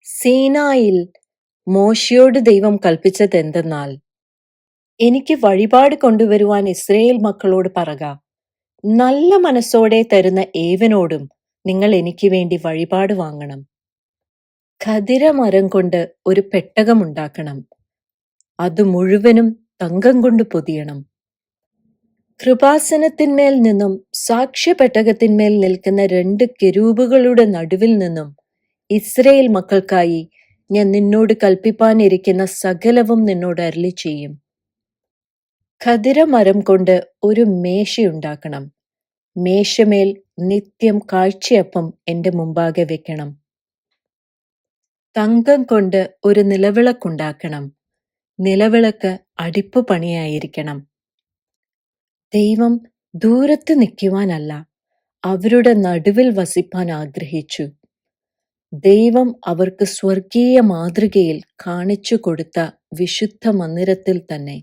സീനായിൽ മോശയോട് ദൈവം കൽപ്പിച്ചതെന്തെന്നാൽ, എനിക്ക് വഴിപാട് കൊണ്ടുവരുവാൻ ഇസ്രയേൽ മക്കളോട് പറക. നല്ല മനസ്സോടെ തരുന്ന ഏവനോടും നിങ്ങൾ എനിക്ക് വേണ്ടി വഴിപാട് വാങ്ങണം. ഖദിരമരം കൊണ്ട് ഒരു പെട്ടകമുണ്ടാക്കണം. അത് മുഴുവനും തങ്കം കൊണ്ട് പൊതിയണം. കൃപാസനത്തിന്മേൽ നിന്നും സാക്ഷ്യപെട്ടകത്തിന്മേൽ നിൽക്കുന്ന 2 കെരൂബുകളുടെ നടുവിൽ നിന്നും ഇസ്രയേൽ മക്കൾക്കായി ഞാൻ നിന്നോട് കൽപ്പിപ്പാനിരിക്കുന്ന സകലവും നിന്നോട് അരുളി ചെയ്യും. ഖദിരമരം കൊണ്ട് ഒരു മേശയുണ്ടാക്കണം. മേശമേൽ നിത്യം കാഴ്ചയപ്പം എന്റെ മുമ്പാകെ വെക്കണം. തങ്കം കൊണ്ട് ഒരു നിലവിളക്കുണ്ടാക്കണം. നിലവിളക്ക് അടിപ്പു പണിയായിരിക്കണം. ദൈവം ദൂരത്ത് നിൽക്കുവാനല്ല, അവരുടെ നടുവിൽ വസിപ്പാൻ ആഗ്രഹിച്ചു. ദൈവം അവർക്ക് സ്വർഗീയ മാതൃകയിൽ കാണിച്ചു കൊടുത്ത വിശുദ്ധ മന്ദിരത്തിൽ തന്നെ